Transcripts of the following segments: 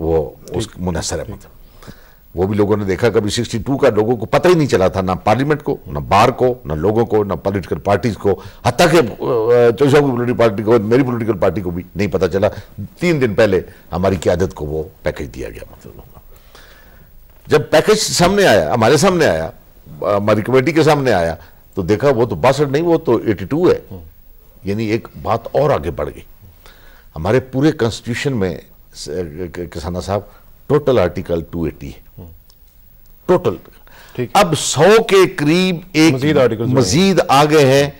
وہ اس منحصر ہے. مطلب وہ بھی لوگوں نے دیکھا کبھی 62 کا لوگوں کو پتہ ہی نہیں چلا تھا, نہ پارلیمنٹ کو, نہ بار کو, نہ لوگوں کو, نہ پولیٹیکل پارٹیز کو, حتیٰ کہ چوئی صاحب کی پولیٹیکل پارٹی کو, میری پولیٹیکل پارٹی کو بھی نہیں پتہ چلا. 3 دن پہلے ہماری قیادت کو وہ پیکج دیا گیا. مطلب جب پیکج سامنے آیا, ہمارے سامنے آیا, ہماری کمیٹی کے سامنے آیا, تو دیکھا وہ تو 62 نہیں, وہ تو 82 ہے. یعنی ایک بات اور آگے بڑھ گئی. ہمارے پورے کانسٹیٹیوشن میں کسانہ صاحب ٹوٹل آرٹیکل 280 ہے ٹوٹل. اب 100 کے قریب ایک مزید آگے ہیں.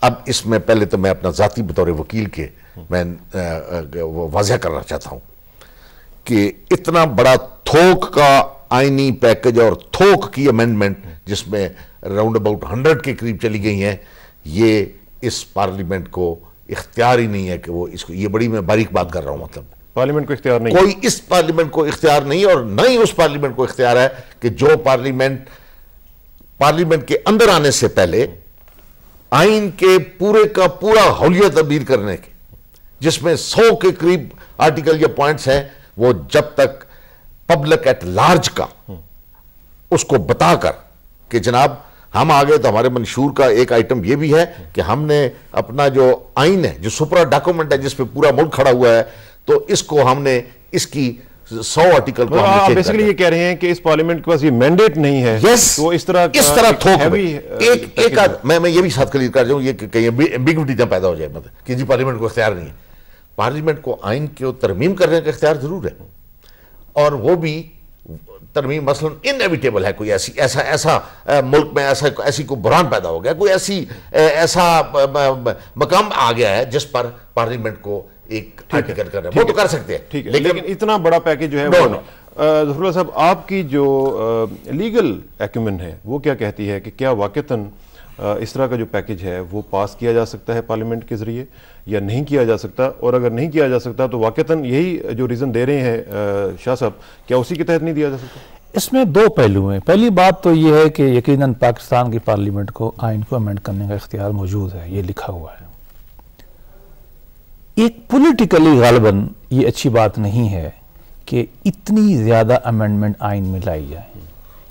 اب اس میں پہلے تو میں اپنا ذاتی بطور وکیل کے میں واضح کرنا چاہتا ہوں کہ اتنا بڑا تھوک کا آئینی پیکج اور تھوک کی امینڈمنٹ جس میں راؤنڈ اباؤٹ 100 کے قریب چلی گئی ہیں, یہ اس پارلیمنٹ کو اختیار ہی نہیں ہے کہ وہ اس کو, یہ بڑی میں باریک بات کر رہا ہوں, مطلب پارلیمنٹ کو اختیار نہیں, کوئی اس پارلیمنٹ کو اختیار نہیں, اور نہ ہی اس پارلیمنٹ کو اختیار ہے کہ جو پارلیمنٹ کے اندر آنے سے پہلے آئین کے پورے کا پورا حولیہ تبدیل کرنے کے, جس میں 100 کے قریب آرٹیکل یا پوائنٹس ہیں, وہ جب تک پبلک ایٹ لارج کا اس کو بتا کر کہ جناب ہم آگے, تو ہمارے منشور کا ایک آئٹم یہ بھی ہے کہ ہم نے اپنا جو آئین ہے, جو سپرا ڈاکومنٹ ہے جس پہ پورا ملک کھڑا ہوا ہے, تو اس کو ہم نے اس کی 100 آرٹیکل کو آپ بیسیکلی یہ کہہ رہے ہیں کہ اس پارلیمنٹ کے پاس یہ مینڈیٹ نہیں ہے. تو اس طرح تھوک میں یہ بھی ساتھ کلیئر کر جاؤں, یہ کہیں ایمبیگوٹی نہ پیدا ہو جائے مطلب کہ جی پارلیمنٹ کو اختیار نہیں ہے. پارلیمنٹ کو آئین کو ترمیم کرنے کا اختیار ضرور ہے, اور وہ بھی ترمیم مثلا انیویٹیبل ہے. کوئی ایسا ملک میں ایسی کوئی بحران پیدا ہو گیا, کوئی ایسا مقام آ گیا ہے جس پر پارلیمنٹ کو ایک آرٹیکل کر رہے ہیں, وہ تو کر سکتے ہیں. لیکن اتنا بڑا پیکج جو ہے ظفر اللہ صاحب, آپ کی جو لیگل ایکومن ہے وہ کیا کہتی ہے کہ کیا واقعتاً اس طرح کا جو پیکج ہے وہ پاس کیا جا سکتا ہے پارلیمنٹ کے ذریعے یا نہیں کیا جا سکتا, اور اگر نہیں کیا جا سکتا تو واقعتاً یہی جو ریزن دے رہے ہیں شاہ صاحب, کیا اسی کے تحت نہیں دیا جا سکتا؟ اس میں 2 پہلو ہیں. پہلی بات تو یہ ہے کہ یقیناً پاکستان کی پارلیمنٹ کو آئین کو امینڈ کرنے کا اختیار موجود ہے, یہ لکھا ہوا ہے. ایک پولیٹیکلی غالباً یہ اچھی بات نہیں ہے کہ اتنی زیادہ امینڈمنٹ آئین میں لائی جائے,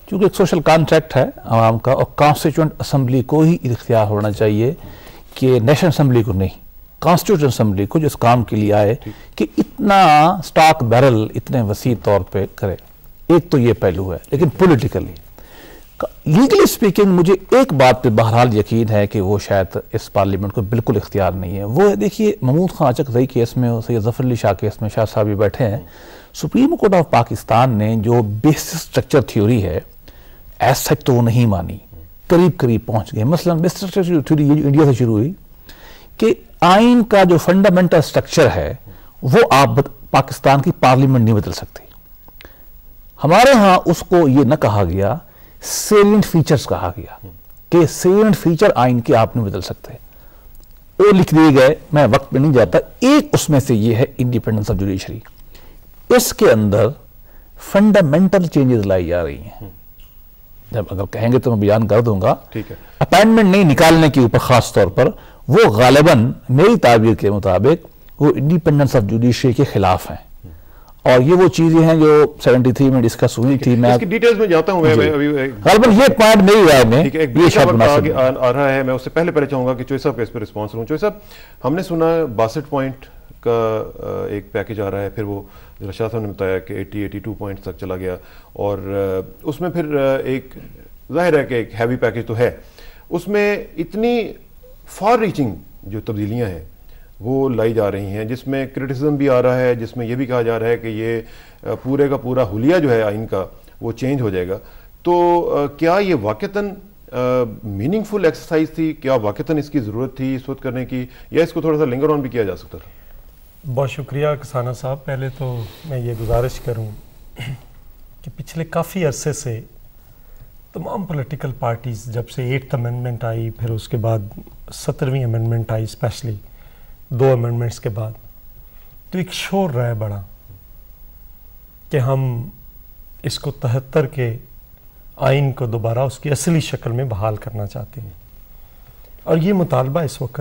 کیونکہ ایک سوشل کانٹریکٹ ہے عوام کا, اور کانسٹیٹیوئنٹ اسمبلی کو ہی اختیار ہونا چاہیے کہ نیشنل اسمبلی کو نہیں, کانسٹیٹیوشن اسمبلی کو جو اس کام کے لیے آئے کہ اتنا سٹاک بیرل اتنے وسیع طور پہ کرے. ایک تو یہ پہلو ہے. لیکن پولیٹیکلی لیگلی سپیکنگ مجھے ایک بات پہ بہرحال یقین ہے کہ وہ شاید اس پارلیمنٹ کو بالکل اختیار نہیں ہے. وہ دیکھیے محمود خان اچک زئی کیس میں, سید ظفر علی شاہ کیس میں, شاہ صاحب بھی بیٹھے ہیں. سپریم کورٹ آف پاکستان نے جو بیسس سٹرکچر تھیوری ہے ایز سچ تو وہ نہیں مانی, قریب پہنچ گئے. مثلا بیسس سٹرکچر تھیوری یہ جو انڈیا سے شروع ہوئی کہ آئین کا جو فنڈامنٹل سٹرکچر ہے وہ آپ پاکستان کی پارلیمنٹ نہیں بدل سکتی. ہمارے ہاں اس کو یہ نہ کہا گیا, سیلینٹ فیچرز کہا گیا کہ سیلینٹ فیچر آئین کے آپ نہیں بدل سکتے, وہ لکھ دیے گئے. میں وقت پہ نہیں جاتا. ایک اس میں سے یہ ہے انڈیپینڈنس آف جوڈیشری. اس کے اندر فنڈامنٹل چینجز لائی جا رہی ہیں. جب اگر کہیں گے تو میں بیان کر دوں گا. اپائنٹمنٹ نہیں نکالنے کے اوپر خاص طور پر وہ غالباً میری تعبیر کے مطابق وہ انڈیپینڈنس آف جوڈیشری کے خلاف ہیں, اور یہ وہ چیزیں ہیں جو 73 میں ڈسکس ہوئی تھی. میں اس کی ڈیٹیلز میں جاتا ہوں. غالباً یہ پوائنٹ میری رائے میں یہ شاید مناسب آ رہا ہے. میں اس سے پہلے چاہوں گا کہ چوئی صاحب کا اس پر رسپانس لوں. چوئی صاحب, ہم نے سنا 62 پوائنٹ کا ایک پیکج آ رہا ہے, پھر وہ شاہ صاحب نے بتایا کہ 82 پوائنٹ تک چلا گیا, اور اس میں پھر ایک ظاہر ہے کہ ایک ہیوی پیکج تو ہے. اس میں اتنی فار ریچنگ جو تبدیلیاں ہیں وہ لائی جا رہی ہیں, جس میں کرٹیسزم بھی آ رہا ہے, جس میں یہ بھی کہا جا رہا ہے کہ یہ پورے کا پورا حلیہ جو ہے آئین کا وہ چینج ہو جائے گا. تو کیا یہ واقعتاً میننگ فل ایکسرسائز تھی؟ کیا واقعتاً اس کی ضرورت تھی اس وقت کرنے کی, یا اس کو تھوڑا سا لنگر آن بھی کیا جا سکتا تھا؟ بہت شکریہ کسانہ صاحب. پہلے تو میں یہ گزارش کروں کہ پچھلے کافی عرصے سے تمام پولیٹیکل پارٹیز, جب سے 8th امینڈمنٹ آئی, پھر اس کے بعد 17ویں امینڈمنٹ آئی, اسپیشلی 2 امینڈمنٹس کے بعد, تو ایک شور رہا ہے بڑا کہ ہم اس کو 73 کے آئین کو دوبارہ اس کی اصلی شکل میں بحال کرنا چاہتے ہیں. اور یہ مطالبہ اس وقت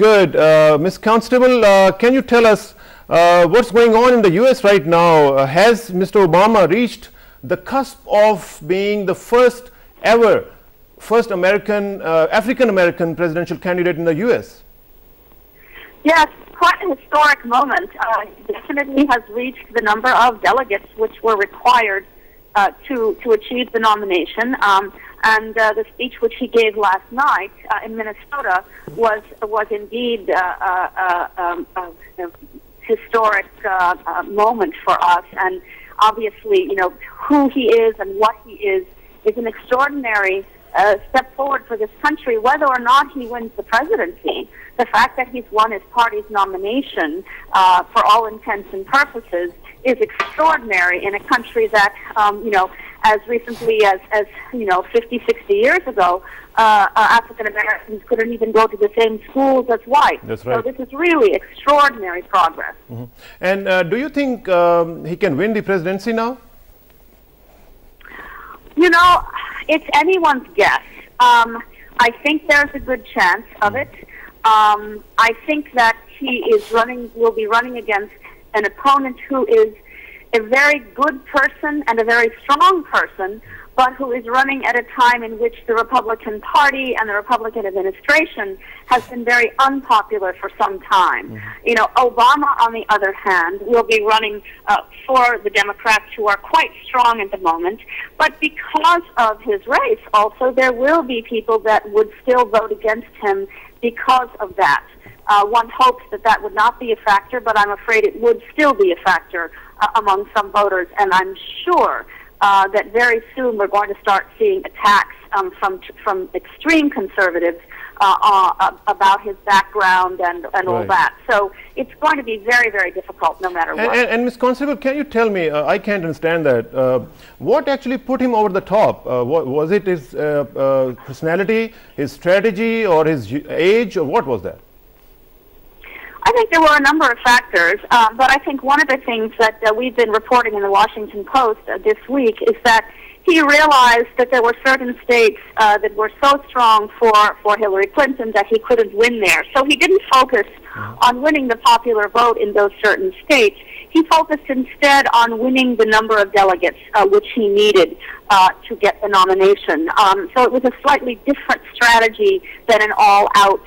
Good. Ms. Constable, can you tell us what's going on in the US right now? Has Mr. Obama reached the cusp of being the first American, African-American presidential candidate in the US? Yes, quite a historic moment. Definitely has reached the number of delegates which were required to achieve the nomination. And the speech which he gave last night in Minnesota was indeed a historic moment for us. And obviously, you know, who he is and what he is an extraordinary step forward for this country. Whether or not he wins the presidency, the fact that he's won his party's nomination for all intents and purposes is extraordinary in a country that, you know, as recently as you know, 50, 60 years ago, African Americans couldn't even go to the same schools as whites. That's right. So this is really extraordinary progress. Mm-hmm. And do you think he can win the presidency now? You know, it's anyone's guess. I think there's a good chance of it. I think that will be running against an opponent who is a very good person and a very strong person, but who is running at a time in which the Republican Party and the Republican administration has been very unpopular for some time. Mm-hmm. You know, Obama, on the other hand, will be running for the Democrats, who are quite strong at the moment, but because of his race also, there will be people that would still vote against him because of that. One hopes that would not be a factor, but I'm afraid it would still be a factor among some voters, and I'm sure that very soon we're going to start seeing attacks from extreme conservatives about his background and all that. So it's going to be very, very difficult no matter what. And Ms. Constable, can you tell me, I can't understand that, what actually put him over the top? Was it his personality, his strategy, or his age, or what was that? I think there were a number of factors, but I think one of the things that we've been reporting in the Washington Post this week is that he realized that there were certain states that were so strong for Hillary Clinton that he couldn't win there. So he didn't focus on winning the popular vote in those certain states. He focused instead on winning the number of delegates which he needed to get the nomination. So it was a slightly different strategy than an all-out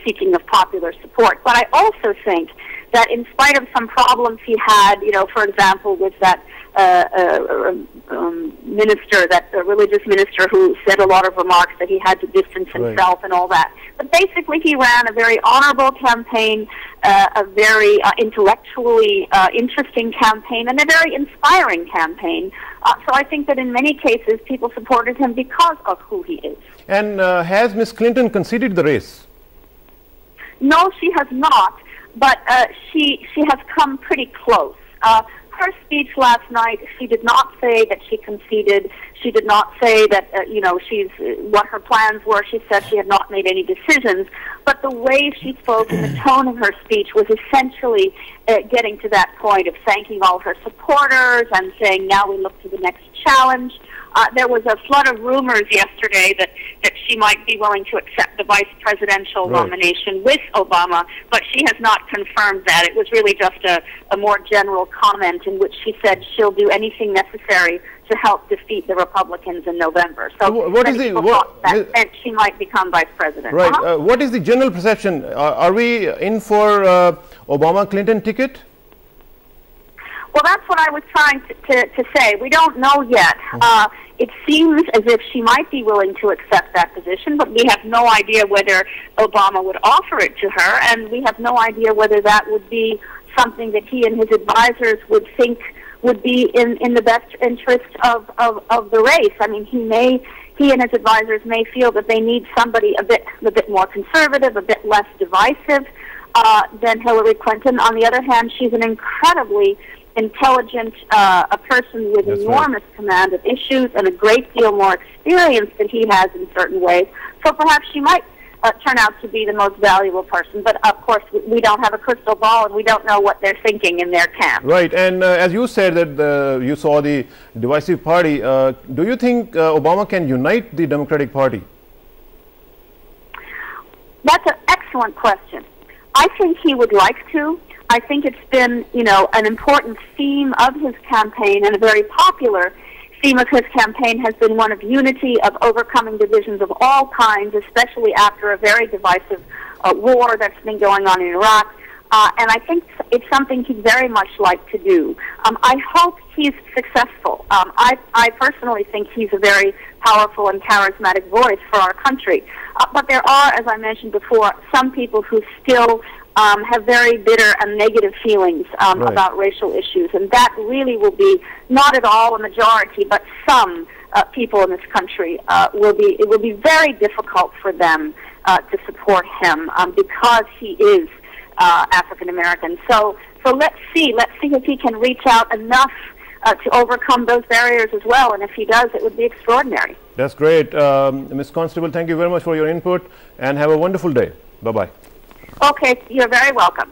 seeking of popular support. But I also think that in spite of some problems he had, you know, for example, with that minister, that religious minister who said a lot of remarks that he had to distance himself and all that. But basically he ran a very honorable campaign, a very intellectually interesting campaign, and a very inspiring campaign. So I think that in many cases people supported him because of who he is. And has Ms. Clinton conceded the race? No, she has not, but she has come pretty close. Her speech last night, she did not say that she conceded. She did not say that, you know, what her plans were. She said she had not made any decisions. But the way she spoke and the tone of her speech was essentially getting to that point of thanking all her supporters and saying, now we look to the next challenge. There was a flood of rumors yesterday that she might be willing to accept the vice presidential nomination with Obama, but she has not confirmed that. It was really just a more general comment in which she said she'll do anything necessary to help defeat the Republicans in November. So what is and she might become vice president. Right. What is the general perception? Are we in for Obama-Clinton ticket? Well, that's what I was trying to say. We don't know yet. It seems as if she might be willing to accept that position, but we have no idea whether Obama would offer it to her, and we have no idea whether that would be something that he and his advisors would think would be in the best interest of the race. I mean, he and his advisors may feel that they need somebody a bit more conservative, a bit less divisive than Hillary Clinton. On the other hand, she's an incredibly intelligent, a person with enormous command of issues and a great deal more experience than he has in certain ways. So perhaps she might turn out to be the most valuable person. But of course, we don't have a crystal ball and we don't know what they're thinking in their camp. Right. And as you said that you saw the divisive party, do you think Obama can unite the Democratic Party? That's an excellent question. I think he would like to. I think it's been, you know, an important theme of his campaign, and a very popular theme of his campaign has been one of unity, of overcoming divisions of all kinds, especially after a very divisive war that's been going on in Iraq. And I think it's something he'd very much like to do. I hope he's successful. I personally think he's a very powerful and charismatic voice for our country. But there are, as I mentioned before, some people who still have very bitter and negative feelings about racial issues, and that really will be not at all a majority, but some people in this country it will be very difficult for them to support him because he is African American. So let's see if he can reach out enough to overcome those barriers as well, and if he does, it would be extraordinary. That's great. Ms. Constable, thank you very much for your input, and have a wonderful day. Bye-bye. Okay, you're very welcome.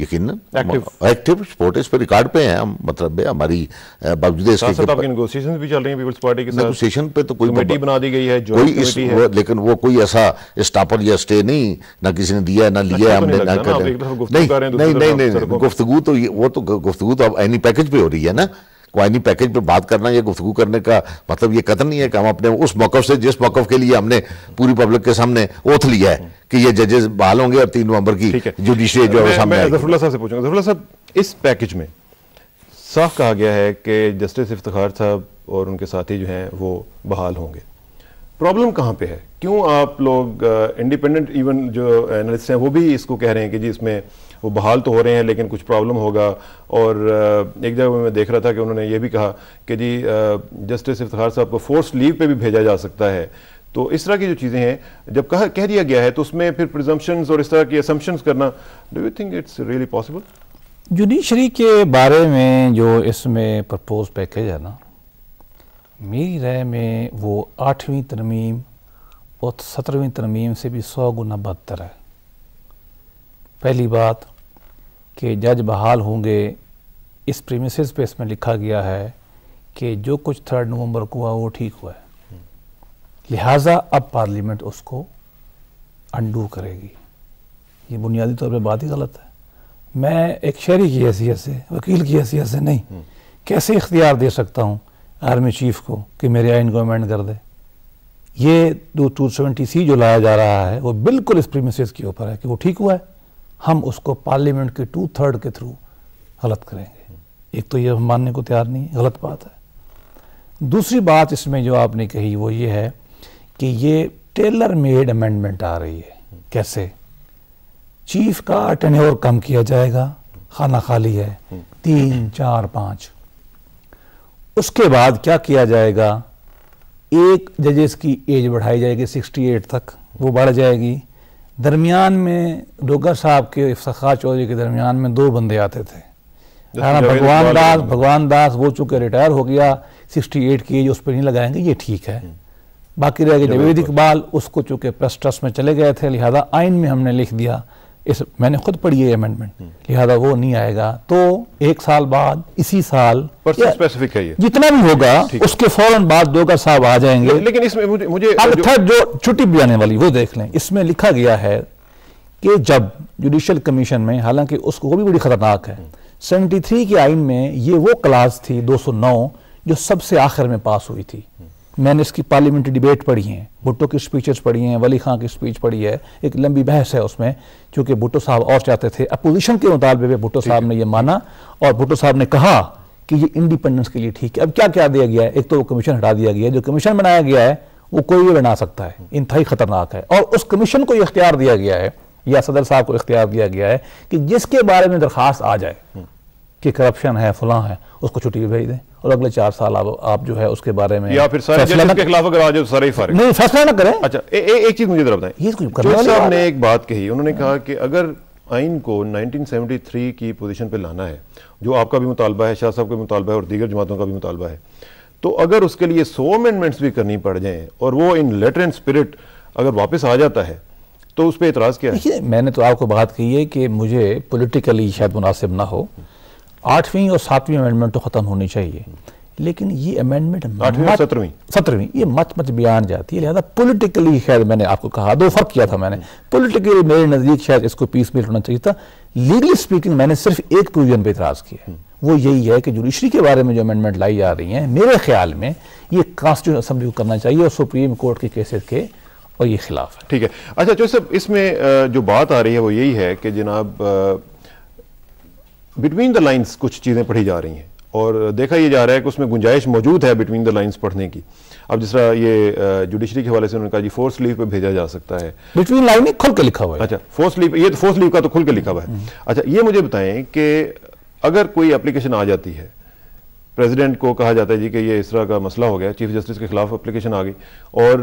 یقیناً active support اس پہ record پہ ہیں ہم، مطلب ہماری باوجود اس کے آپ کی نیگوسیشن بھی چل رہی ہیں پیپلز پارٹی کے ساتھ، نیگوسیشن پہ تو کوئی کمیٹی بنا دی گئی ہے لیکن وہ کوئی ایسا اسٹاپر یا اسٹے نہیں، نہ کسی نے دیا نہ لیا ہم نے، نہیں گفتگو تو وہ تو گفتگو تو اب آئینی پیکج پہ ہو رہی ہے نا. آئینی پیکج پہ بات کرنا یا گفتگو کرنے کا مطلب یہ قطع نہیں ہے کہ ہم اپنے اس موقف سے جس موقف کے لیے ہم نے پوری پبلک کے سامنے اوتھ لیا ہے کہ یہ ججز بحال ہوں گے اور 3 نومبر کی جوڈیشری جو ہے سامنے آئے گی. ظفر اللہ صاحب سے پوچھوں گا. ظفر اللہ صاحب، اس پیکج میں صاف کہا گیا ہے کہ جسٹس افتخار صاحب اور ان کے ساتھی جو ہیں وہ بحال ہوں گے. پرابلم کہاں پہ ہے؟ کیوں آپ لوگ انڈیپینڈنٹ ایون جو اینالسٹ ہیں وہ بھی اس کو کہہ رہے ہیں کہ جی اس میں وہ بحال تو ہو رہے ہیں لیکن کچھ پرابلم ہوگا، اور ایک جگہ میں دیکھ رہا تھا کہ انہوں نے یہ بھی کہا کہ جی جسٹس افتخار صاحب کو فورس لیو پہ بھی بھیجا جا سکتا ہے. تو اس طرح کی جو چیزیں ہیں جب کہہ دیا گیا ہے تو اس میں پھر پریزمپشنز اور اس طرح کی اسمپشنز کرنا، do you think it's really possible? Judiciary کے بارے میں جو اس میں پرپوز پیکج ہے نا، میری رائے میں وہ 8ویں ترمیم اور 17ویں ترمیم سے بھی 100 گنا بدتر ہے. پہلی بات کہ جج بحال ہوں گے، اس پریمیسز پہ اس میں لکھا گیا ہے کہ جو کچھ 3 نومبر کو ہوا وہ ٹھیک ہوا ہے، لہٰذا اب پارلیمنٹ اس کو انڈو کرے گی. یہ بنیادی طور پہ بات ہی غلط ہے. میں ایک شہری کی حیثیت سے، وکیل کی حیثیت سے نہیں، کیسے اختیار دے سکتا ہوں آرمی چیف کو کہ میرے آئین کو امینڈ کر دے؟ یہ 270C جو لایا جا رہا ہے وہ بالکل اس پریمیسز کے اوپر ہے کہ وہ ٹھیک ہوا ہے، ہم اس کو پارلیمنٹ کے 2/3 کے تھرو غلط کریں گے. ایک تو یہ ہم ماننے کو تیار نہیں، غلط بات ہے. دوسری بات اس میں جو آپ نے کہی وہ یہ ہے کہ یہ ٹیلر میڈ امینڈمنٹ آ رہی ہے. کیسے؟ چیف کا ٹینیور کم کیا جائے گا، خانہ خالی ہے، 3 4 5. اس کے بعد کیا کیا جائے گا؟ ایک ججز کی ایج بڑھائی جائے گی 68 تک، وہ بڑھ جائے گی. درمیان میں ڈوگر صاحب کے افتخار چودھری کے درمیان میں 2 بندے آتے تھے، بھگوان داس وہ چونکہ ریٹائر ہو گیا، 68 کی ایج اس پہ نہیں لگائیں گے، یہ ٹھیک ہے. باقی رہ گئے جاوید اقبال، اس کو چونکہ پریس ٹرسٹ میں چلے گئے تھے، لہذا آئین میں ہم نے لکھ دیا، میں نے خود پڑھی ہے امینڈمنٹ، لہذا وہ نہیں آئے گا. تو 1 سال بعد، اسی سال اسپیسیفک ہے یہ جتنا بھی ہوگا اس کے فوراً بعد ڈوگر صاحب آ جائیں گے. لیکن اس میں مجھے جو چھٹی بھی آنے والی وہ دیکھ لیں. اس میں لکھا گیا ہے کہ جب جوڈیشل کمیشن میں، حالانکہ اس کو وہ بھی بڑی خطرناک ہے، 73 کے آئین میں یہ وہ کلاس تھی 209 جو سب سے آخر میں پاس ہوئی تھی. میں نے اس کی پارلیمنٹری ڈیبیٹ پڑھی ہیں، بھٹو کی سپیچز پڑھی ہیں، ولی خان کی سپیچ پڑھی ہے، ایک لمبی بحث ہے اس میں، چونکہ بھٹو صاحب اور چاہتے تھے. اپوزیشن کے مطالبے پہ بھٹو صاحب نے یہ مانا اور بھٹو صاحب نے کہا کہ یہ انڈیپینڈنس کے لیے ٹھیک ہے. اب کیا دیا گیا ہے؟ ایک تو وہ کمیشن ہٹا دیا گیا ہے. جو کمیشن بنایا گیا ہے وہ کوئی بھی بنا سکتا ہے، انتہائی خطرناک ہے. اور اس کمیشن کو یہ اختیار دیا گیا ہے یا صدر صاحب کو اختیار دیا گیا ہے کہ جس کے بارے میں درخواست آ جائے کہ کرپشن ہے، فلاں ہے، اس کو چھٹی بھیج دیں اور اگلے 4 سال آپ جو ہے اس کے بارے میں یا پھر سارے ججز کے خلاف اگر آ جائے تو سارے ہی فارغ نہیں، فیصلہ نہ کریں. اچھا ایک چیز مجھے ذرا بتائیں، جج صاحب نے ایک بات کہی، انہوں نے کہا کہ اگر آئین کو 1973 کی پوزیشن پہ لانا ہے، جو آپ کا بھی مطالبہ ہے، شاہ صاحب کا بھی مطالبہ ہے اور دیگر جماعتوں کا بھی مطالبہ ہے، تو اگر اس کے لیے 100 امینڈمنٹس بھی کرنی پڑ جائیں اور وہ ان لیٹر اینڈ اسپرٹ اگر واپس آ جاتا ہے تو اس پہ اعتراض کیا ہے؟ میں نے تو آپ کو بات کی ہے کہ مجھے پولیٹیکلی شاید مناسب نہ ہو، 8ویں اور 7ویں امینڈمنٹ تو ختم ہونی چاہیے، لیکن یہ امینڈمنٹ 8ویں اور 17ویں یہ مت بیان جاتی ہے. لہذا پولیٹیکلی شاید میں نے آپ کو کہا 2 فرق کیا تھا میں نے. پولیٹیکلی میرے نزدیک شاید اس کو پیس میل ہونا چاہیے تھا. لیگلی سپیکنگ میں نے صرف ایک پروویژن پہ اعتراض کیا ہے، وہ یہی ہے کہ جوڈیشری کے بارے میں جو امینڈمنٹ لائی جا رہی ہیں، میرے خیال میں یہ کانسٹیٹیوشن اسمبلی کو کرنا چاہیے اور سپریم کورٹ کے کیسز کے، اور یہ خلاف ہے. ٹھیک ہے. اچھا جو صاحب اس میں جو بات آ رہی ہے وہ یہی ہے کہ جناب بٹوین دا لائنز کچھ چیزیں پڑھی جا رہی ہیں اور دیکھا یہ جا رہا ہے کہ اس میں گنجائش موجود ہے بٹوین دا لائنز پڑھنے کی. اب جس طرح یہ جوڈیشری کے حوالے سے انہوں نے کہا جی فورس لیو پہ بھیجا جا سکتا ہے، بٹوین لائن میں کھل کے لکھا ہوا ہے. اچھا فورس لیو، یہ فورس لیو کا تو کھل کے لکھا ہوا ہے. اچھا یہ مجھے بتائیں کہ اگر کوئی اپلیکیشن آ جاتی ہے، پریزیڈنٹ کو کہا جاتا ہے جی کہ یہ اس طرح کا مسئلہ ہو گیا، چیف جسٹس کے خلاف اپلیکیشن آ گئی اور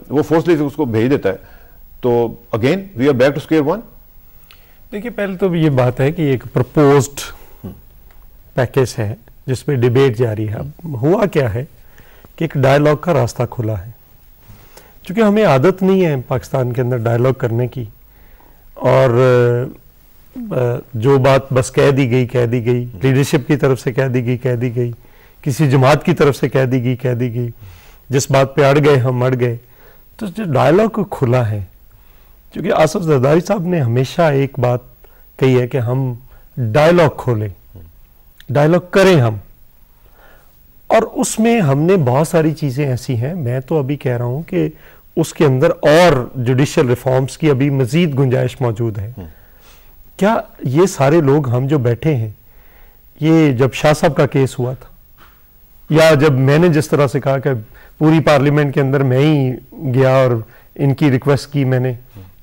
وہ فورس لیو اس کو بھیج دیتا ہے، تو again we are back to square one. دیکھیے پہلے تو یہ بات ہے کہ ایک پرپوزڈ پیکیج ہے جس میں ڈیبیٹ جاری ہے. ہوا کیا ہے کہ ایک ڈائیلاگ کا راستہ کھلا ہے، چونکہ ہمیں عادت نہیں ہے پاکستان کے اندر ڈائیلاگ کرنے کی، اور جو بات بس کہہ دی گئی, لیڈرشپ کی طرف سے کہہ دی گئی, کسی جماعت کی طرف سے کہہ دی گئی, جس بات پہ اڑ گئے ہم اڑ گئے. تو جو ڈائلاگ کھلا ہے, کیونکہ آصف زرداری صاحب نے ہمیشہ ایک بات کہی ہے کہ ہم ڈائلاگ کھولیں, ڈائلاگ کریں ہم, اور اس میں ہم نے بہت ساری چیزیں ایسی ہیں, میں تو ابھی کہہ رہا ہوں کہ اس کے اندر اور جوڈیشل ریفارمز کی ابھی مزید گنجائش موجود ہے. کیا یہ سارے لوگ ہم جو بیٹھے ہیں, یہ جب شاہ صاحب کا کیس ہوا تھا, یا جب میں نے جس طرح سے کہا کہ پوری پارلیمنٹ کے اندر میں ہی گیا اور ان کی ریکویسٹ کی میں نے,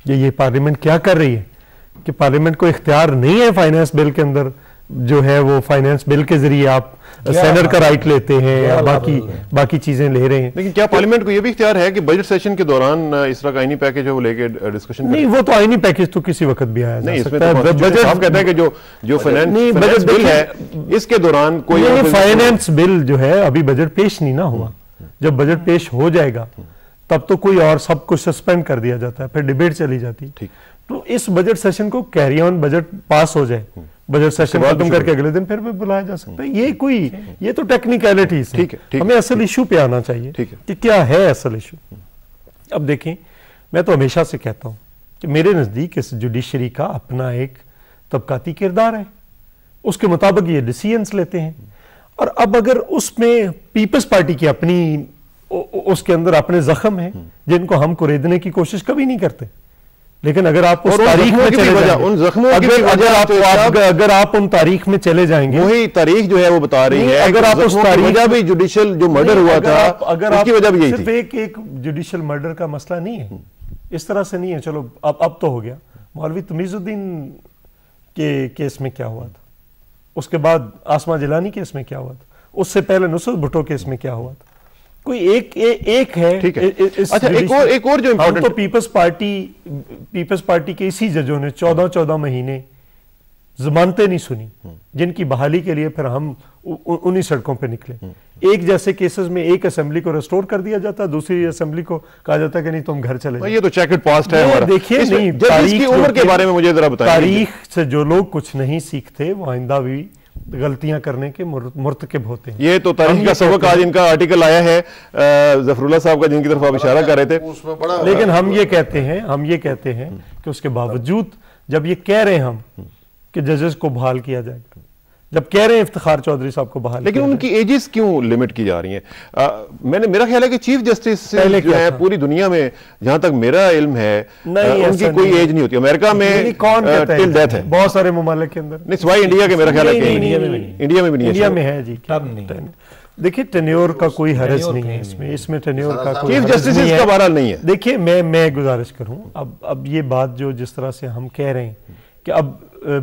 یہ پارلیمنٹ کیا کر رہی ہے کہ پارلیمنٹ کو اختیار نہیں ہے فائنانس بل کے اندر جو ہے وہ فائنانس بل کے ذریعے آپ سینر کا رائٹ لیتے ہیں یا باقی چیزیں لے رہے ہیں. لیکن کیا پارلیمنٹ کو یہ بھی اختیار ہے کہ بجٹ سیشن کے دوران اس طرح کا آئینی پیکج ہے وہ لے کے ڈسکشن؟ نہیں, وہ تو آئینی پیکج تو کسی وقت بھی آیا نہیں, اس میں تو بجٹ کہتا ہے کہ جو فائنانس بل ہے اس کے دوران کوئی فائنانس بل جو ہے ابھی بجٹ پیش نہیں نہ ہوا. جب بجٹ پیش ہو جائے گا تب تو کوئی اور سب کچھ سسپینڈ کر دیا جاتا ہے, پھر ڈیبیٹ چلی جاتی. تو اس بجٹ سیشن کو کیری آن, بجٹ پاس ہو جائے, بجٹ سیشن ختم کر کے اگلے دن پھر بھی بلایا جا سکتا ہے. یہ تو ٹیکنیکلٹیز ہیں, ہمیں اصل ایشو پہ آنا چاہیے کہ کیا ہے اصل ایشو. اب دیکھیں, میں تو ہمیشہ سے کہتا ہوں کہ میرے نزدیک اس جوڈیشری کا اپنا ایک طبقاتی کردار ہے, اس کے مطابق یہ ڈیسیژنز لیتے ہیں. اور اب اگر اس میں پیپلز پارٹی کی اپنی اس کے اندر اپنے زخم ہیں جن کو ہم کوریدنے کی کوشش کبھی نہیں کرتے, لیکن اگر آپ اس تاریخ میں چلے جائیں, اگر آپ ان تاریخ میں چلے جائیں گے, وہی تاریخ جو ہے وہ بتا رہی ہے, اگر آپ اس تاریخ بھی جوڈیشل جو مرڈر ہوا تھا اس کی وجہ بھی یہی تھی. صرف ایک جوڈیشل مرڈر کا مسئلہ نہیں ہے, اس طرح سے نہیں ہے. چلو اب تو ہو گیا, مولوی تمیز الدین کے کیس میں کیا ہوا تھا, اس کے بعد آسما جیلانی کیس میں کیا ہوا تھا, اس سے پہلے نصرت بھٹو کیس میں کیا ہوا تھا. کوئی ایک ہے. اچھا, ایک اور جو ہم تو پیپلز پارٹی کے اسی ججوں نے 14 مہینے ضمانتیں نہیں سنی, جن کی بحالی کے لیے پھر ہم انہی سڑکوں پہ نکلے. ایک جیسے کیسز میں ایک اسمبلی کو ریسٹور کر دیا جاتا ہے, دوسری اسمبلی کو کہا جاتا ہے کہ نہیں تم گھر چلے جاؤ. یہ تو چیکڈ پاسٹ ہے ہمارا. دیکھیے, نہیں, تاریخ کی عمر کے بارے میں مجھے ذرا بتائیں. تاریخ سے جو لوگ کچھ نہیں سیکھتے وہ آئندہ بھی غلطیاں کرنے کے مرتکب ہوتے ہیں. یہ تو تاریخ کا سبق آج ان کا آرٹیکل آیا ہے ظفر اللہ صاحب کا, جن کی طرف آپ اشارہ کر رہے تھے. لیکن ہم یہ کہتے ہیں کہ اس کے باوجود جب یہ کہہ رہے ہیں ہم کہ ججز کو بحال کیا جائے گا, جب کہہ رہے ہیں افتخار چودھری صاحب کو بحال, لیکن ان کی ایجز کیوں لمٹ کی جا رہی ہیں؟ میرا خیال ہے کہ چیف جسٹس جو ہے پوری دنیا میں جہاں تک میرا علم ہے ان کی کوئی ایج نہیں ہوتی. امریکہ میں ٹل ڈیتھ ہے, بہت سارے ممالک کے اندر, نہیں سوائے انڈیا کے. میرا خیال ہے کہ انڈیا میں بھی نہیں ہے. انڈیا میں ہے جی. دیکھیے ٹینیور کا کوئی حرج نہیں ہے اس میں ٹینیور کا چیف جسٹس کا بہرحال نہیں ہے. دیکھیے میں گزارش کروں, اب یہ بات جو جس طرح سے ہم کہہ رہے ہیں کہ اب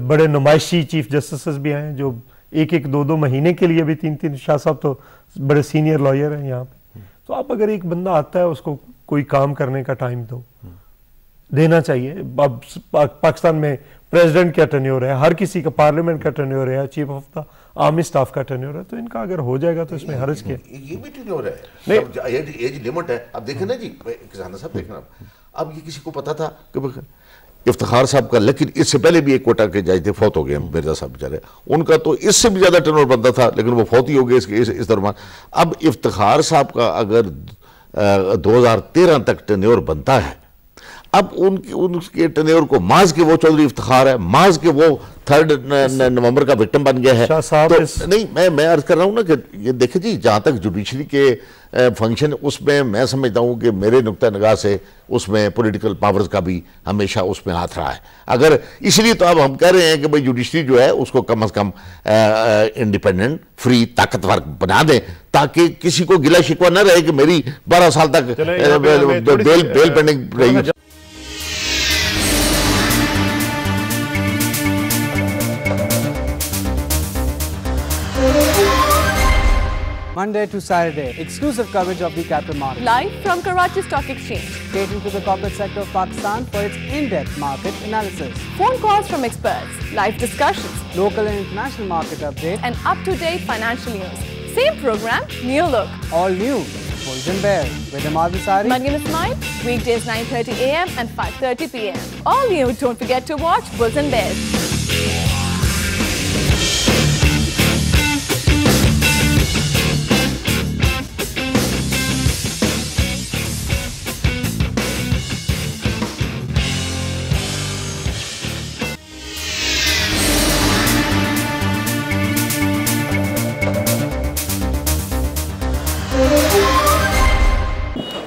بڑے نمائشی چیف جسٹسز بھی آئے جو ایک 2 مہینے کے لیے بھی 3 شاہ صاحب تو بڑے سینئر لائر ہیں یہاں پہ. تو اب اگر ایک بندہ آتا ہے اس کو کوئی کام کرنے کا ٹائم دینا چاہیے. اب پاکستان میں پریزیڈنٹ کا ٹینیور ہے, ہر کسی کا پارلیمنٹ کا ٹینیور ہے, chief of the army staff کا ٹینیور ہے, تو ان کا اگر ہو جائے گا تو اس میں حرج کیا. یہ بھی ٹینیور ہے, ایج لمٹ ہے. اب دیکھیں نا جی کسانہ صاحب, دیکھنا اب یہ کسی کو پتا تھا کہ افتخار صاحب کا, لیکن اس سے پہلے بھی ایک کوٹا کے جج تھے, فوت ہو گئے مرزا صاحب بیچارے, ان کا تو اس سے بھی زیادہ ٹرنر بنتا تھا, لیکن وہ فوت ہی ہو گئے اس دوران. اب افتخار صاحب کا اگر 2013 تک ٹرنر بنتا ہے, اب ان کے ٹرنر کو ماز کے وہ چودھری افتخار ہے, ماز کے وہ 3 نومبر کا وکٹم بن گیا ہے. تو نہیں, میں عرض کر رہا ہوں نا کہ یہ دیکھیں جی, جہاں تک جوڈیشری کے فنکشن, اس میں سمجھتا ہوں کہ میرے نقطہ نگاہ سے اس میں پولیٹیکل پاورز کا بھی ہمیشہ اس میں ہاتھ رہا ہے. اگر اس لیے تو اب ہم کہہ رہے ہیں کہ بھائی جوڈیشری جو ہے اس کو کم از کم انڈیپینڈنٹ, فری, طاقتور بنا دیں, تاکہ کسی کو گلہ شکوہ نہ رہے کہ میری 12 سال تک بیل پینڈنگ رہی. Monday to Saturday, exclusive coverage of the capital market. Live from Karachi Stock Exchange. Catering to the corporate sector of Pakistan for its in-depth market analysis. Phone calls from experts, live discussions, Local and international market updates, and up-to-date financial news. Same program, new look. all new. Bulls and Bears with Ahmad Ansari. Mariam Ismail, weekdays 9:30 a.m. and 5:30 p.m. All new, don't forget to watch Bulls and Bears.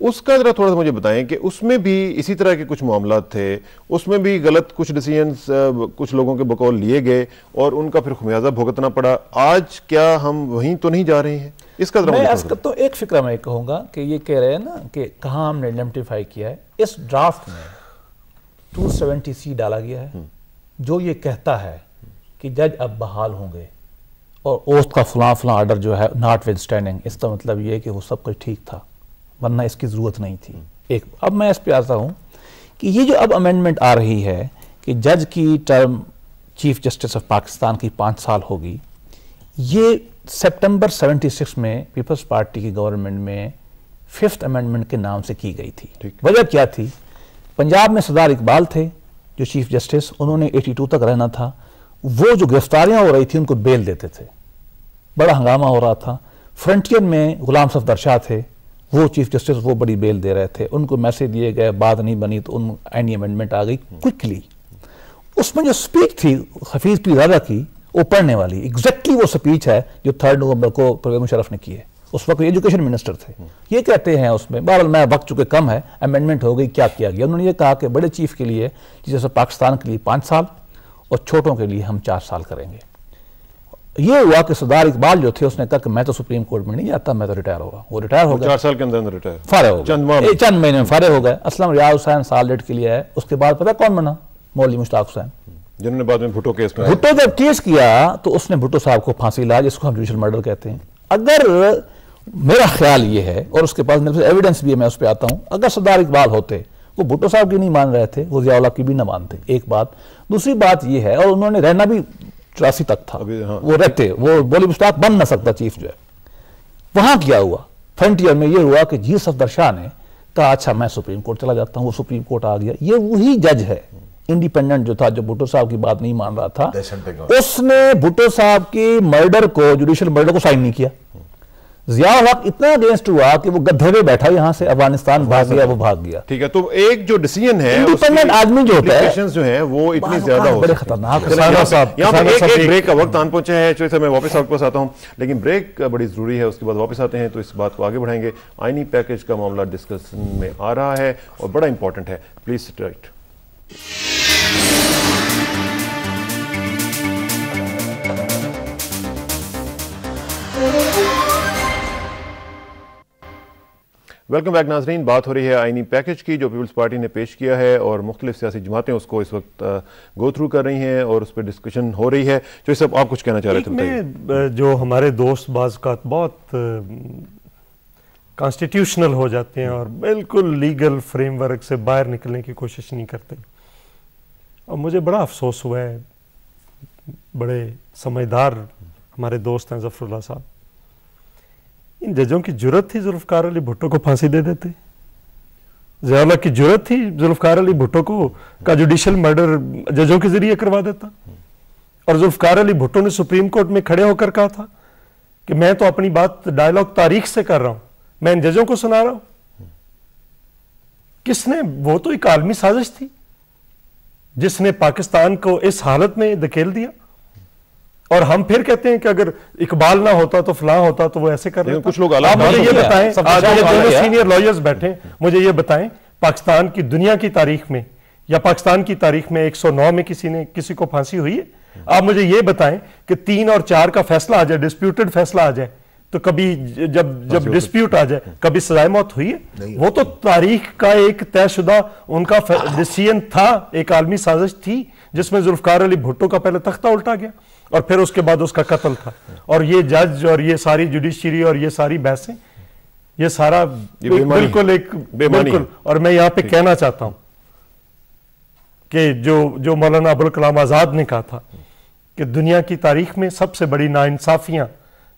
اس کا ذرا تھوڑا سا مجھے بتائیں کہ اس میں بھی اسی طرح کے کچھ معاملات تھے, اس میں بھی غلط کچھ ڈیسیژنز کچھ لوگوں کے بقول لیے گئے اور ان کا پھر خمیازہ بھگتنا پڑا. آج کیا ہم وہیں تو نہیں جا رہے ہیں؟ اس کا ذرا میں اس کا تو ایک فکرہ میں کہوں گا کہ یہ کہہ رہے ہیں نا کہ کہاں ہم نے ایڈمپٹیفائی کیا ہے. اس ڈرافٹ میں 270C ڈالا گیا ہے جو یہ کہتا ہے کہ جج اب بحال ہوں گے اور اوسط کا فلاں آرڈر جو ہے ناٹ ود اسٹینڈنگ. اس کا مطلب یہ ہے کہ وہ سب کچھ ٹھیک تھا ورنہ اس کی ضرورت نہیں تھی. ایک اب میں اس پہ آتا ہوں کہ یہ جو اب امینڈمنٹ آ رہی ہے کہ جج کی term chief justice of Pakistan کی 5 سال ہوگی, یہ سپٹمبر 76 میں پیپلز پارٹی کی گورنمنٹ میں 5th امینڈمنٹ کے نام سے کی گئی تھی. وجہ کیا تھی؟ پنجاب میں سردار اقبال تھے جو چیف جسٹس, انہوں نے 82 تک رہنا تھا. وہ جو گرفتاریاں ہو رہی تھی ان کو بیل دیتے تھے, بڑا ہنگامہ ہو رہا تھا. فرنٹیئر میں غلام صفدر شاہ تھے, وہ چیف جسٹس, وہ بڑی بیل دے رہے تھے. ان کو میسیج دیے گئے, بات نہیں بنی تو ان آئینی امینڈمنٹ آ گئی کوئکلی. اس میں جو سپیچ تھی حفیظ پیر زادہ کی وہ پڑھنے والی ایگزیکٹلی وہ سپیچ ہے جو 3 نومبر کو پرویز مشرف نے کی ہے. اس وقت ایجوکیشن منسٹر تھے. یہ کہتے ہیں اس میں, بہرحال میں وقت چونکہ کم ہے, امینڈمنٹ ہو گئی, کیا کیا گیا؟ انہوں نے یہ کہا کہ بڑے چیف کے لیے جیسے پاکستان کے لیے 5 سال اور چھوٹوں کے لیے ہم 4 سال کریں گے. یہ ہوا کہ سردار اقبال جو تھے اس نے کہا کہ میں تو سپریم کورٹ میں نہیں جاتا, میں تو ریٹائر ہو رہا ہوں. وہ ریٹائر ہو گیا 4 سال کے اندر ریٹائر فارغ ہو گئے, چند مہینے میں فارغ ہو گئے. اسلم ریاض حسین سال ڈیٹ کے لیے ہے. اس کے بعد پتہ کون بنا؟ مولوی مشتاق حسین, جنہوں نے بعد میں بھٹو کیس میں بھٹو جب کیس کیا تو اس نے بھٹو صاحب کو پھانسی لایا, جس کو ہم جوڈیشل مرڈر کہتے ہیں. اگر میرا خیال یہ ہے, اور اس کے پاس میرے ایویڈنس بھی ہے, میں اس پہ آتا ہوں, اگر سردار اقبال ہوتے وہ بھٹو صاحب کی نہیں مان رہے تھے, وہ ضیاء اللہ کی بھی نہ مانتے. ایک بات. دوسری بات یہ ہے, اور انہوں نے رہنا بھی 84 تک تھا, وہ رہتے, وہ مولوی مشتاق بن نہ سکتا چیف جو ہے. وہاں کیا ہوا؟ فرنٹیئر میں یہ ہوا کہ جی صفدر شاہ نے کہا اچھا میں سپریم کورٹ چلا جاتا ہوں. وہ سپریم کورٹ آ گیا. یہ وہی جج ہے انڈیپینڈنٹ جو تھا, جو بھٹو صاحب کی بات نہیں مان رہا تھا, اس نے بھٹو صاحب کی مرڈر کو, جوڈیشل مرڈر کو سائن نہیں کیا. ضیاء الحق اتنا اگینسٹ ہوا کہ وہ گدھے پہ بیٹھا یہاں سے افغانستان بھاگ گیا, وہ بھاگ گیا. ٹھیک ہے, تو ایک جو ڈیسیژن ہے انڈیپینڈنٹ آدمی جو ہوتا ہے جو ہیں وہ اتنی زیادہ ہو بڑے خطرناک. یہاں پہ ایک بریک کا وقت آن پہنچا ہے, چوہے سے میں واپس آپ کے پاس آتا ہوں, لیکن بریک بڑی ضروری ہے. اس کے بعد واپس آتے ہیں تو اس بات کو آگے بڑھائیں گے. آئینی پیکج کا معاملہ ڈسکشن میں آ رہا ہے اور بڑا امپورٹنٹ ہے. پلیز سٹ رائٹ. ویلکم بیک ناظرین. بات ہو رہی ہے آئینی پیکج کی جو پیپلز پارٹی نے پیش کیا ہے, اور مختلف سیاسی جماعتیں اس کو اس وقت گو تھرو کر رہی ہیں اور اس پہ ڈسکشن ہو رہی ہے. جو اس آپ کچھ کہنا چاہ رہے تھے؟ میں جو ہمارے دوست بعض اوقات بہت کانسٹیٹیوشنل ہو جاتے ہیں اور بالکل لیگل فریم ورک سے باہر نکلنے کی کوشش نہیں کرتے, اور مجھے بڑا افسوس ہوا ہے. بڑے سمجھدار ہمارے دوست ہیں ظفر اللہ صاحب, ان ججوں کی جرت تھی ذوالفقار علی بھٹو کو پھانسی دے دیتے. ضیاء اللہ کی جرت تھی ذوالفقار علی بھٹو کو کا جوڈیشل مرڈر ججوں کے ذریعے کروا دیتا. اور ذوالفقار علی بھٹو نے سپریم کورٹ میں کھڑے ہو کر کہا تھا کہ میں تو اپنی بات ڈائلاگ تاریخ سے کر رہا ہوں, میں ان ججوں کو سنا رہا ہوں. کس نے؟ وہ تو ایک عالمی سازش تھی جس نے پاکستان کو اس حالت میں دھکیل دیا. اور ہم پھر کہتے ہیں کہ اگر اقبال نہ ہوتا تو فلاں ہوتا تو وہ ایسے کر لیتا. کچھ لوگ آپ مجھے یہ بتائیں, آج یہ دونوں سینئر لائرز بیٹھے, مجھے یہ بتائیں پاکستان کی دنیا کی تاریخ میں یا پاکستان کی تاریخ میں 109 میں کسی کو پھانسی ہوئی ہے؟ آپ مجھے یہ بتائیں کہ 3 اور 4 کا فیصلہ آ جائے, ڈسپیوٹڈ فیصلہ آ جائے, تو کبھی جب ڈسپیوٹ آ جائے کبھی سزائے موت ہوئی ہے؟ وہ تو تاریخ کا ایک طے شدہ ان کا ڈیسیژن تھا, ایک عالمی سازش تھی جس میں ذوالفقار علی بھٹو کا پہلے تختہ الٹا گیا اور پھر اس کے بعد اس کا قتل تھا. اور یہ جج اور یہ ساری جوڈیشری اور یہ ساری بحثیں, یہ سارا بالکل ایک بالکل. اور میں یہاں پہ کہنا چاہتا ہوں کہ جو مولانا ابوالکلام آزاد نے کہا تھا کہ دنیا کی تاریخ میں سب سے بڑی ناانصافیاں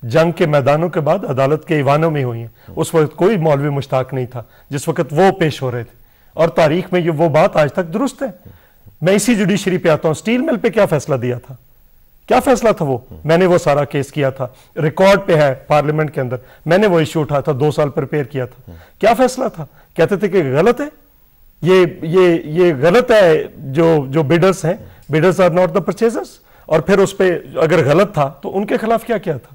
جنگ کے میدانوں کے بعد عدالت کے ایوانوں میں ہوئی ہیں. اس وقت کوئی مولوی مشتاق نہیں تھا جس وقت وہ پیش ہو رہے تھے, اور تاریخ میں وہ بات آج تک درست ہے. میں اسی جوڈیشری پہ آتا ہوں. سٹیل مل پہ کیا فیصلہ دیا تھا؟ کیا فیصلہ تھا؟ وہ میں نے وہ سارا کیس کیا تھا, ریکارڈ پہ ہے پارلیمنٹ کے اندر, میں نے وہ ایشو اٹھایا تھا, 2 سال پریپیئر کیا تھا. کیا فیصلہ تھا؟ کہتے تھے کہ غلط ہے, یہ غلط ہے, جو بیڈرز ہیں, بیڈرز آر ناٹ دا پرچیزرز. اور پھر اس پہ اگر غلط تھا تو ان کے خلاف کیا تھا؟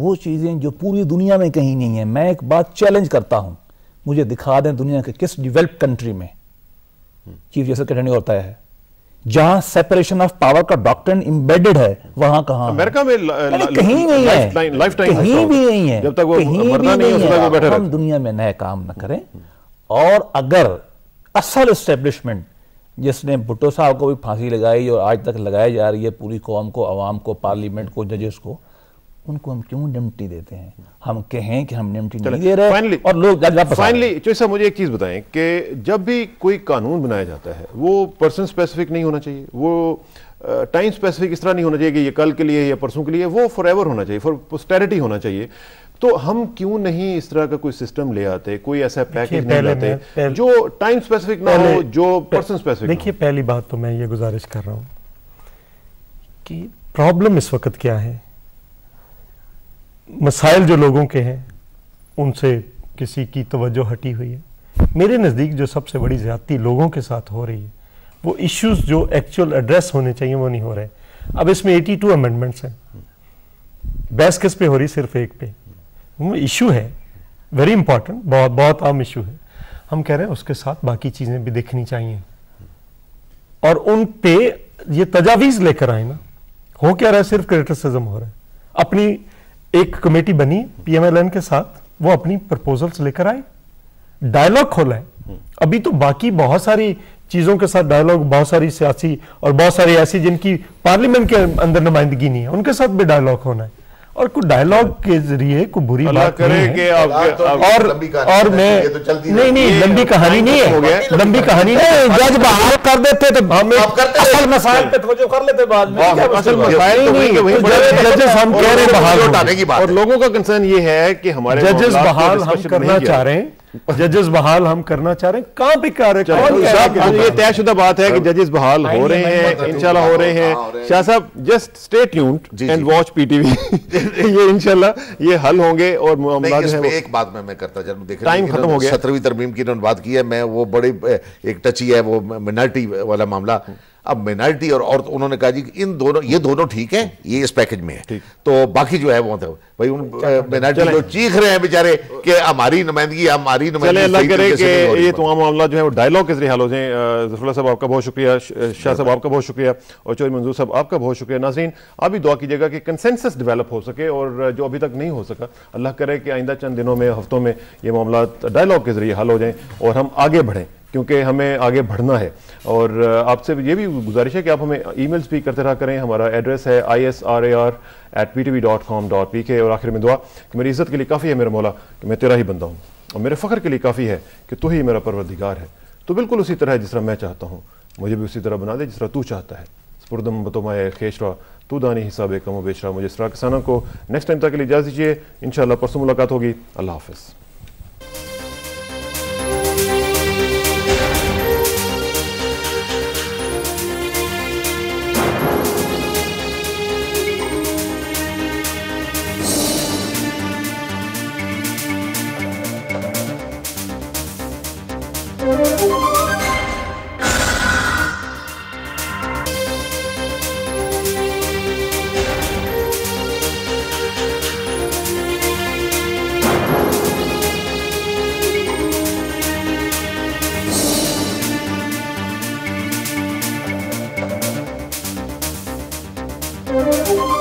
وہ چیزیں جو پوری دنیا میں کہیں نہیں ہیں. میں ایک بات چیلنج کرتا ہوں, مجھے دکھا دیں دنیا کے کس ڈیولپڈ کنٹری میں چیف جسٹس کا ٹریننگ ہوتا ہے جہاں سیپریشن آف پاور کا ڈاکٹرن امبیڈڈ ہے. وہاں کہاں امریکہ میں کہیں نہیں ہے, کہیں بھی نہیں ہے, جب تک وہ مرنا نہیں ہے. ہم دنیا میں نئے کام نہ کریں. اور اگر اصل اسٹیبلشمنٹ جس نے بھٹو صاحب کو بھی پھانسی لگائی اور آج تک لگائی جا رہی ہے پوری قوم کو, عوام کو, پارلیمنٹ کو, ججز کو, ان کو ہم کیوں ڈیمٹی دیتے ہیں؟ ہم کہیں کہ ہم ڈیمٹی نہیں دے رہے اور لوگ فائنلی چوہے صاحب مجھے ایک چیز بتائیں کہ جب بھی کوئی قانون بنایا جاتا ہے وہ پرسن اسپیسیفک نہیں ہونا چاہیے, وہ ٹائم اسپیسیفک اس طرح نہیں ہونا چاہیے کہ یہ کل کے لیے یا پرسوں کے لیے, وہ فار ایور ہونا چاہیے, فار پوسٹیرٹی ہونا چاہیے. تو ہم کیوں نہیں اس طرح کا کوئی سسٹم لے آتے, کوئی ایسا پیکیج نہیں لاتے جو ٹائم اسپیسیفک نہ ہو, جو پرسن اسپیسیفک. دیکھیے پہلی بات تو میں یہ گزارش کر رہا ہوں کہ پرابلم اس وقت کیا ہے. مسائل جو لوگوں کے ہیں ان سے کسی کی توجہ ہٹی ہوئی ہے. میرے نزدیک جو سب سے بڑی زیادتی لوگوں کے ساتھ ہو رہی ہے وہ ایشوز جو ایکچوئل ایڈریس ہونے چاہیے وہ نہیں ہو رہے. اب اس میں 82 امینڈمنٹس ہیں, بحث کس پہ ہو رہی؟ صرف ایک پہ. وہ ایشو ہے ویری امپورٹنٹ, بہت عام ایشو ہے. ہم کہہ رہے ہیں اس کے ساتھ باقی چیزیں بھی دیکھنی چاہیے اور ان پہ یہ تجاویز لے کر آئے نا. ہو کیا رہا ہے؟ صرف کرٹیسزم ہو رہا ہے. اپنی ایک کمیٹی بنی پی ایم ایل این کے ساتھ, وہ اپنی پرپوزلز لے کر آئے, ڈائلاگ کھولا ہے. ابھی تو باقی بہت ساری چیزوں کے ساتھ ڈائلاگ, بہت ساری سیاسی اور بہت ساری ایسی جن کی پارلیمنٹ کے اندر نمائندگی نہیں ہے, ان کے ساتھ بھی ڈائلاگ ہونا ہے. اور کوئی ڈائلاگ کے ذریعے کوئی بری بات نہیں ہے. اور میں نہیں لمبی کہانی نہیں ہے, لمبی کہانی نہیں. جج بحال کر دیتے تو ہم اصل مسائل پہ توجہ کر لیتے بعد میں. اصل مسائل ججز ہم کہہ رہے ہیں بحال ہونے کی بات, اور لوگوں کا کنسرن یہ ہے کہ ہمارے ججز بحال ہم کرنا چاہ رہے ہیں, ججز بحال ہم کرنا چاہ رہے ہیں. کہاں پہ کر رہے ہیں؟ یہ طے شدہ بات ہے کہ ججز بحال ہو رہے ہیں, انشاءاللہ ہو رہے ہیں. شاہ صاحب just stay tuned and watch P T V, یہ انشاءاللہ یہ حل ہوں گے. اور معاملات جو ہے ایک بات میں کرتا چلوں, دیکھ ٹائم ختم ہو گیا. 17ویں ترمیم کی انہوں نے بات کی ہے, میں وہ بڑی ایک ٹچی ہے وہ مائنارٹی والا معاملہ. اب مائنارٹی اور انہوں نے کہا جی ان دونوں, یہ دونوں ٹھیک ہیں, یہ اس پیکج میں ہے, تو باقی جو ہے وہ بھائی ان مائنارٹی جو چیخ رہے ہیں بیچارے کہ ہماری نمائندگی, چلے اللہ کرے کہ یہ تمام معاملات جو ہے وہ ڈائلاگ کے ذریعے حل ہو جائیں. ظفر اللہ صاحب آپ کا بہت شکریہ, شاہ صاحب آپ کا بہت شکریہ, اور چودھری منظور صاحب آپ کا بہت شکریہ. ناظرین آپ بھی دعا کیجیے گا کہ کنسنسس ڈیولپ ہو سکے, اور جو ابھی تک نہیں ہو سکا اللہ کرے کہ آئندہ چند دنوں میں, ہفتوں میں یہ معاملات ڈائلاگ کے ذریعے حل ہو جائیں اور ہم آگے بڑھیں, کیونکہ ہمیں آگے بڑھنا ہے. اور آپ سے یہ بھی گزارش ہے کہ آپ ہمیں ای میلز بھی کرتے رہا کریں. ہمارا ایڈریس ہے israr@ptv.com.pk. اور آخر میں دعا کہ میری عزت کے لیے کافی ہے میرے مولا کہ میں تیرا ہی بندہ ہوں, اور میرے فخر کے لیے کافی ہے کہ تو ہی میرا پروردگار ہے. تو بالکل اسی طرح ہے جس طرح میں چاہتا ہوں, مجھے بھی اسی طرح بنا دے جس طرح تو چاہتا ہے. سپردم بتومائے خیشرا تو دانی حساب کم و بیشرا. مجھے اسرار کسانہ کو نیکسٹ ٹائم تک کے لیے اجازت دیجیے. انشاءاللہ پرسوں ملاقات ہوگی. اللہ حافظ. Thank you.